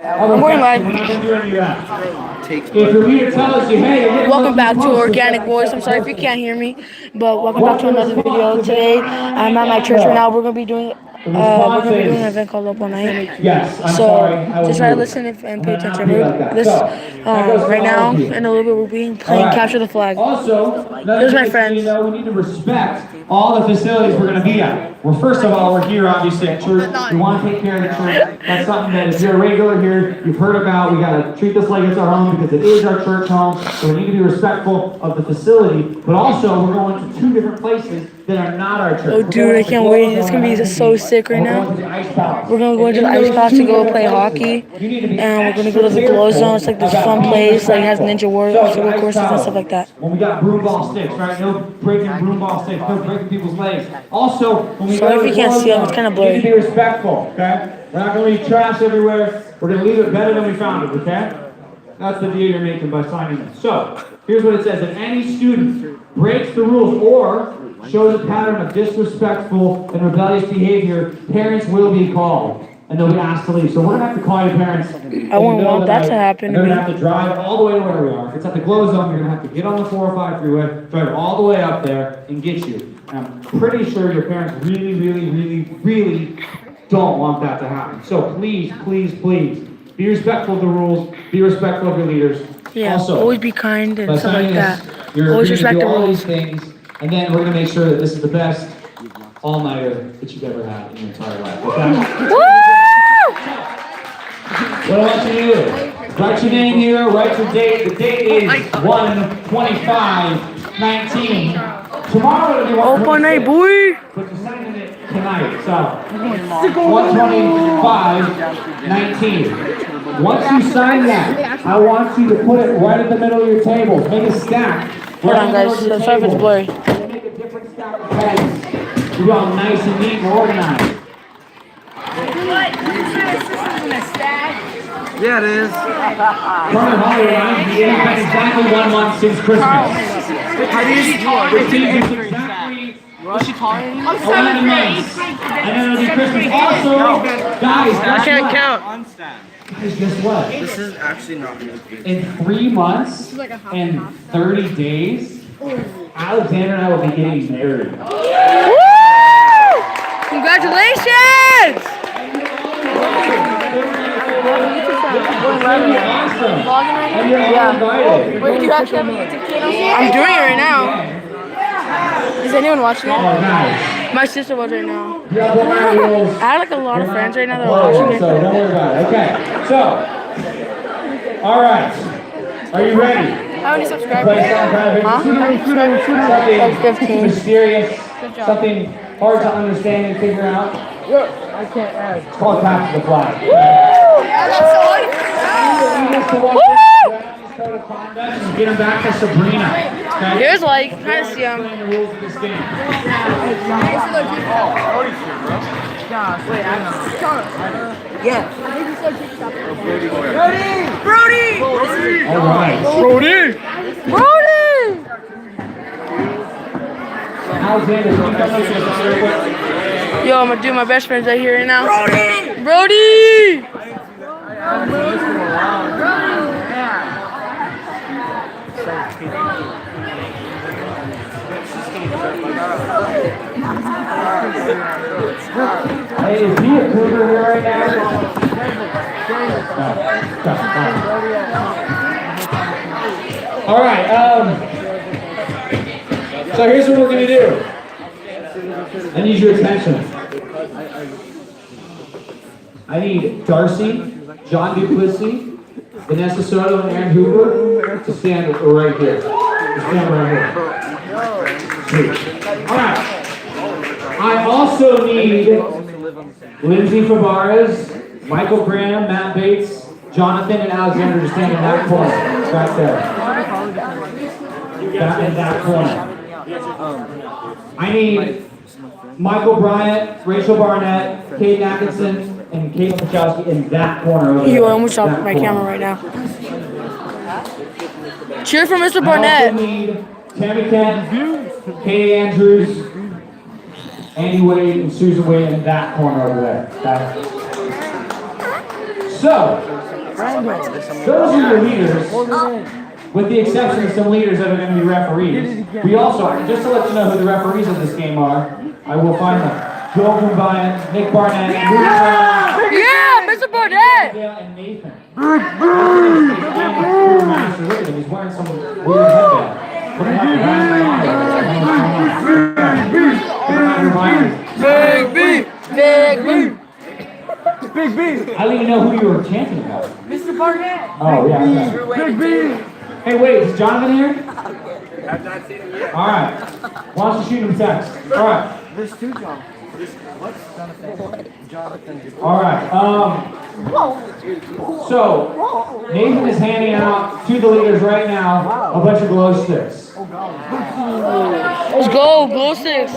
I'm going live. Welcome back to Organic Voice. I'm sorry if you can't hear me, but welcome back to another video. Today, I'm at my church right now. We're gonna be doing an event called Up All Night. So just try to listen and pay attention. Right now, in a little bit, we'll be playing Capture the Flag. Here's my friends. We need to respect all the facilities we're going to be at. Well, first of all, we're here obviously at church. We want to take care of the church. That's something that if you're a regular here, you've heard about. We got to treat this like it's our home because it is our church home. So we need to be respectful of the facility. But also, we're going to two different places that are not our church. Oh, dude, I can't wait. It's going to be so sick right now. We're going to go into the ice palace to go play hockey. And we're going to go to the glow zone. It's like this fun place. Like, it has ninja warrior courses and stuff like that. When we got broom ball sticks, right? No breaking broom ball sticks. No breaking people's legs. Also, when we sorry if you can't see them. It's kind of blurry. We need to be respectful, okay? We're not going to leave trash everywhere. We're going to leave it better than we found it, okay? That's the deal you're making by signing this. So, here's what it says. If any student breaks the rules or shows a pattern of disrespectful and rebellious behavior, parents will be called. And they'll be asked to leave. So we're going to have to call your parents. I wouldn't want that to happen. They're going to have to drive all the way to where we are. If it's at the glow zone, you're going to have to get on the 405 freeway, drive all the way up there, and get you. And I'm pretty sure your parents really don't want that to happen. So please, be respectful of the rules. Be respectful of your leaders. Yeah, also, always be kind and stuff like that. You're always respect the rules. Things, and then we're going to make sure that this is the best all-nighter that you've ever had in your entire life. Okay? Woo! What I want you to do, write your name here, write your date. The date is 1/25/19. Tomorrow it'll be Up All Night, boy! But you're signing it tonight, so 1/25/19. Once you sign that, I want you to put it right at the middle of your table. Make a stack. Hold on, guys. Sorry if it's blurry. Make a different stack of pens. You're all nice and neat and organized. Yeah, it is. Carter Holly reminds me it's been exactly 1 month since Christmas. How do you score? Exactly. What's she calling? 11 months. And then it'll be Christmas. Also, guys, I can't count. Guys, guess what? This is actually not me. In 3 months and 30 days, Alexander and I will be getting married. Woo! Congratulations! Awesome. And you're all invited. Wait, do you actually have a YouTube channel? I'm doing it right now. Is anyone watching it? Oh, nice. My sister was right now. Yeah, but my rules. I have like a lot of friends right now that are watching it. So don't worry about it. Okay. So, all right. Are you ready? How many subscribers? Play something kind of Like something 15. mysterious, something hard to understand and figure out. I can't add. It's called Capture the Flag. Get him back to Sabrina. Okay? Here's like, kind of see him. Explain the rules of this game. All right. Brody! Alexander, can you come up to the real quick? Yo, I'm gonna do my best friends right here right now. Brody! Hey, is he a cougar here right now? All right. So here's what we're gonna do. I need your attention. I need Darcy, John Duplessis, Vanessa Soto, and Aaron Hooper to stand right here. Stand right here. Sweet. All right. I also need Lindsay Fabarez, Michael Graham, Matt Bates, Jonathan, and Alexander to stand in that corner, right there. Back in that corner. I need Michael Bryant, Rachel Barnett, Kate Atkinson, and Caitlin Pachowski in that corner over there. You almost dropped my camera right now. Cheer for Mr. I Barnett. also need Tammy Kent, Katie Andrews, Andy Wade, and Susan Wade in that corner over there. Okay? So, Those are your leaders, with the exception of some leaders that are going to be referees. We also, just to let you know who the referees of this game are, I will find them. Joel Bryant, Nick Barnett, Yeah, Mr. Barnett! and Nathan. Look at him, he's wearing some weird headband. Big B! Big B! Big B. I don't even know who you were chanting about. Mr. Barnett! Oh, yeah. Big B. Hey, wait, is Jonathan here? I've not seen him yet. All right. Why don't you shoot him a text? All right. There's two John. Jonathan. All right. So, Nathan is handing out to the leaders right now a bunch of glow sticks. Let's go, glow sticks!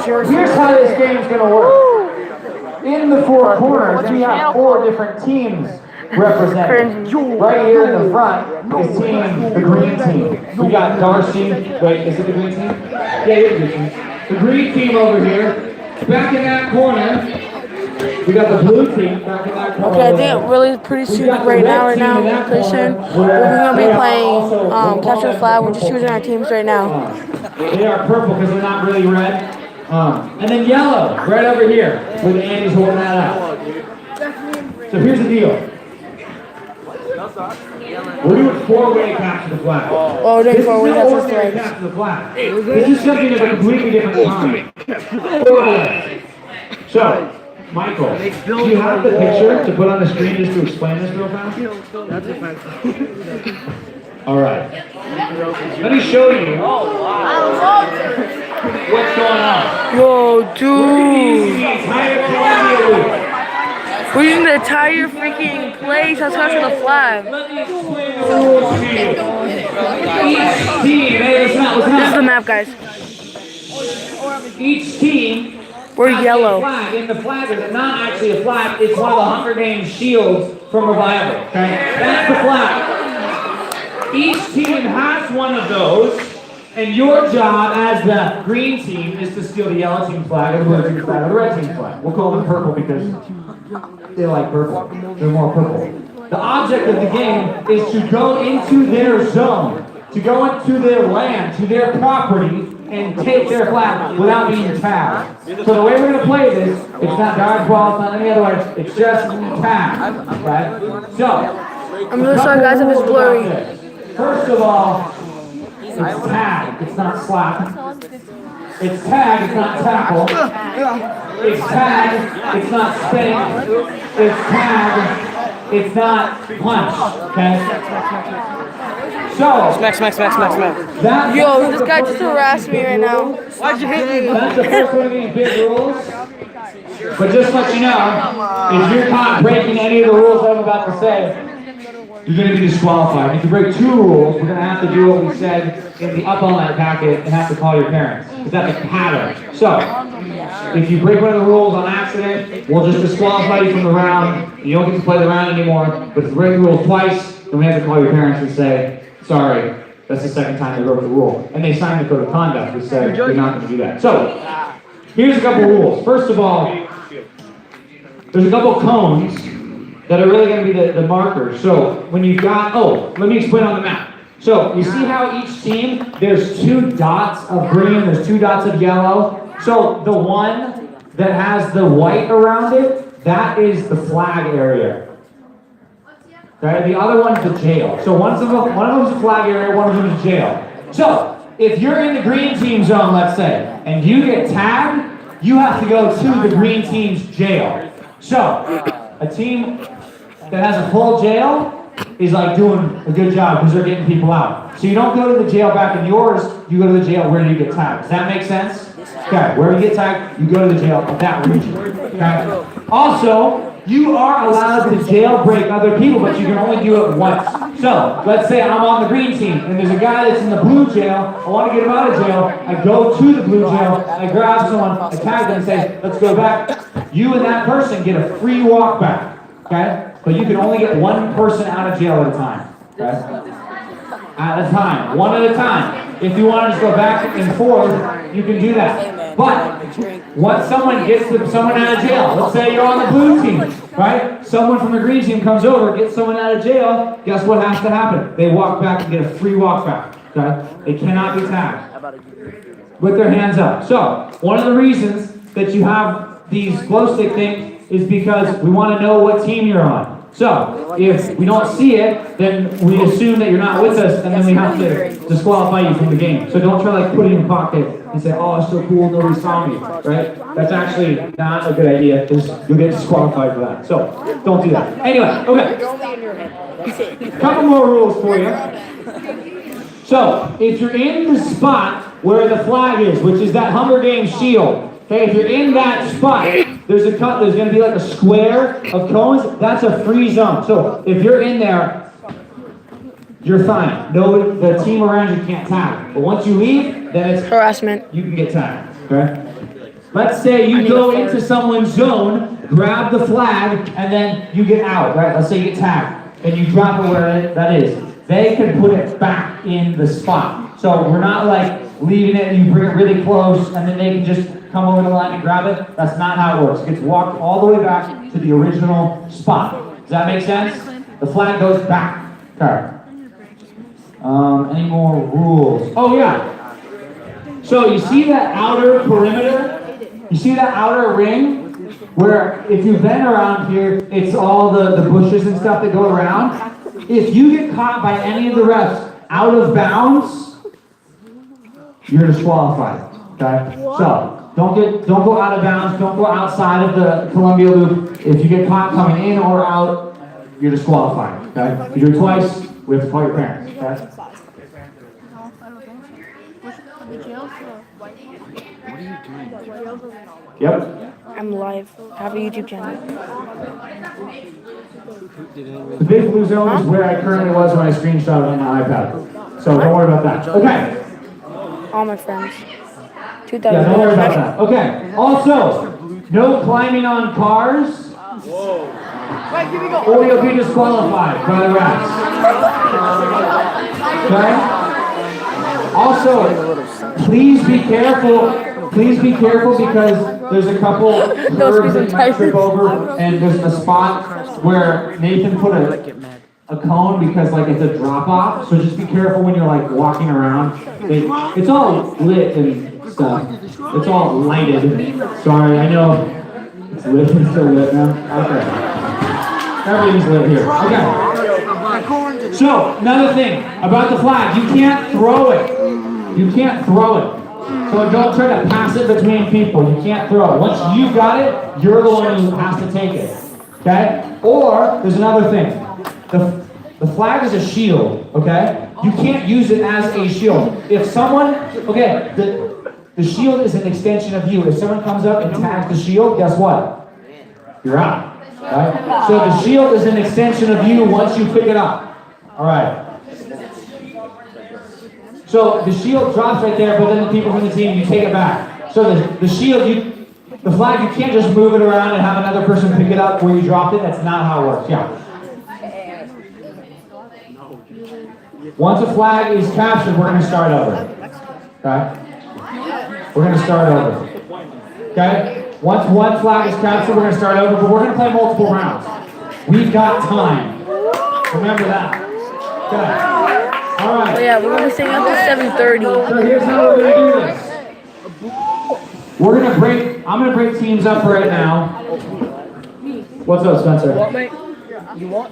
Here's how this game's going to work. In the four corners, we have 4 different teams represented. Right here in the front is the green team. We got Darcy. Wait, is it the green team? Yeah, it is the green team. The green team over here. Back in that corner, we got the blue team back in that corner. Okay, I think really pretty soon, right now, pretty soon, we're going to be playing Capture the Flag. We're just choosing our teams right now. They are purple because they're not really red. And then yellow, right over here, with Andy's holding that out. So here's the deal. We're doing 4-way capture the flag. Oh, doing 4-way capture the flag. Capture the flag. This is something of a completely different kind. 4-way. So, Michael, do you have the picture to put on the screen just to explain this real fast? All right. Let me show you what's going on. Yo, dude. We're using the entire freaking place to capture the flag. Each team, hey, listen up. This is the map, guys. Each team, we're yellow. In the flag, it's not actually a flag. It's one of the Hunger Games shields from Revival. Okay, that's the flag. Each team has one of those, and your job as the green team is to steal the yellow team flag, or the blue team flag, or the red team flag. We'll call them purple because they like purple. They're more purple. The object of the game is to go into their zone, to go into their land, to their property, and take their flag without being tagged. So the way we're going to play this, it's not dodgeball, it's not any other way, it's just tag. Right? So, I'm really sorry, guys, if it's blurry. First of all, it's tag, it's not slap. It's tag, it's not tackle. It's tag, it's not spank. It's tag, it's not punch. Okay? So, Smack. Yo, this guy just harassed me right now. Why'd you hit me? that's the first one of these big rules. But just to let you know, if you're caught breaking any of the rules I'm about to say, you're going to be disqualified. If you break 2 rules, we're going to have to do what we said in the Up All Night packet and have to call your parents. Because that's a pattern. So, if you break one of the rules on accident, we'll just disqualify you from the round. You don't get to play the round anymore. But if you break the rules twice, then we have to call your parents and say, sorry, that's the second time they broke the rule. And they signed the code of conduct which said they're not going to do that. So, here's a couple rules. First of all, there's a couple cones that are really going to be the markers. So when you've got, let me explain on the map. So you see how each team, there's 2 dots of green, there's 2 dots of yellow. So the one that has the white around it, that is the flag area. Okay, the other one's the jail. So one of them's the flag area, one of them is jail. So if you're in the green team zone, let's say, and you get tagged, you have to go to the green team's jail. So a team that has a full jail is like doing a good job because they're getting people out. So you don't go to the jail back in yours, you go to the jail where you get tagged. Does that make sense? Okay, where you get tagged, you go to the jail of that region. Okay. Also, you are allowed to jailbreak other people, but you can only do it once. So, let's say I'm on the green team, and there's a guy that's in the blue jail. I want to get him out of jail. I go to the blue jail, I grab someone, I tag them, and say, let's go back. You and that person get a free walk back. Okay? But you can only get one person out of jail at a time. Okay? At a time. One at a time. If you want to just go back and forth, you can do that. But once someone gets someone out of jail, let's say you're on the blue team, right? Someone from the green team comes over, gets someone out of jail, guess what has to happen? They walk back and get a free walk back, okay? They cannot be tagged with their hands up. So, one of the reasons that you have these glow stick things is because we want to know what team you're on. So, if we don't see it, then we assume that you're not with us, and then we have to disqualify you from the game. So don't try to like put it in your pocket and say, oh, it's so cool, nobody saw me, right? That's actually not a good idea. You'll get disqualified for that. So don't do that. Anyway, okay. Couple more rules for you. So, if you're in the spot where the flag is, which is that Hunger Games shield, okay, if you're in that spot, there's going to be like a square of cones. That's a free zone. So if you're in there, you're fine. Nobody, the team around you can't tag. But once you leave, then it's harassment. You can get tagged. Okay. Let's say you go into someone's zone, grab the flag, and then you get out. Right. Let's say you get tagged and you drop it where that is. They can put it back in the spot. So we're not like leaving it and you bring it really close and then they can just come over the line and grab it. That's not how it works. It gets walked all the way back to the original spot. Does that make sense? The flag goes back. Okay. Any more rules? Oh yeah. So you see that outer perimeter? You see that outer ring? Where if you've been around here, it's all the bushes and stuff that go around. If you get caught by any of the refs out of bounds, you're disqualified. Okay? So don't go out of bounds, don't go outside of the Columbia Loop. If you get caught coming in or out, you're disqualified. Okay? If you do it twice, we have to call your parents. Okay? Yep. I'm live. I have a YouTube channel. The big blue zone is where I currently was when I screenshot it on my iPad. So don't worry about that. Okay. All my friends. 2,000. Yeah, don't worry about that. Okay. Also, no climbing on cars. Or you'll be disqualified by the refs. Okay? Also, please be careful. Please be careful because there's a couple curves that you might trip over, and there's a spot where Nathan put a cone because like it's a drop off. So just be careful when you're like walking around. It's all lit and stuff. It's all lighted. Sorry, I know it's lit. It's still lit now. Okay. Everything's lit here. Okay. So another thing about the flag, you can't throw it. You can't throw it. So don't try to pass it between people. You can't throw it. Once you've got it, you're the one who has to take it. Okay? Or, there's another thing. The flag is a shield, okay? You can't use it as a shield. If someone, okay, the shield is an extension of you. If someone comes up and tags the shield, guess what? You're out. Right? So the shield is an extension of you once you pick it up. All right. So the shield drops right there, but then the people from the team, you take it back. So the shield, the flag, you can't just move it around and have another person pick it up where you dropped it. That's not how it works. Yeah. Once a flag is captured, we're going to start over. Okay? We're going to start over. Okay? Once one flag is captured, we're going to start over, but we're going to play multiple rounds. We've got time. Remember that. Okay. All right. Oh yeah, we're gonna be staying up at 7:30. So here's how we're gonna do this. We're gonna I'm gonna break teams up right now. What's up, Spencer? What, mate? You want?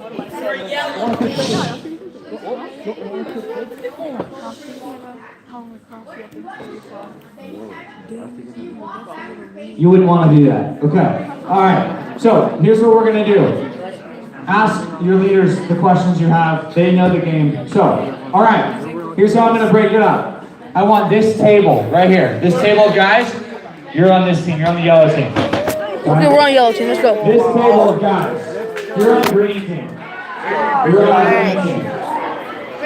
You wouldn't want to do that. Okay. All right. So here's what we're gonna do. Ask your leaders the questions you have. They know the game. So, all right. Here's how I'm going to break it up. I want this table right here. This table of guys, you're on this team. You're on the yellow team. Okay, we're on yellow team. Let's go. This table of guys, you're on the green team. You're on the green team.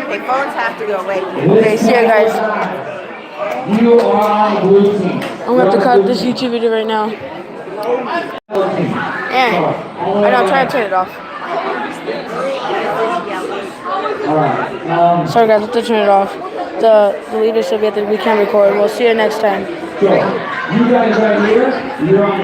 Okay, phones have to go away. Okay, see ya, guys. You are on the blue team. I'm going to have to cut this YouTube video right now. And I know, I'm trying to turn it off. All right. Sorry guys, I have to turn it off. The leader said we can't record. We'll see you next time. So, you guys right here, you're on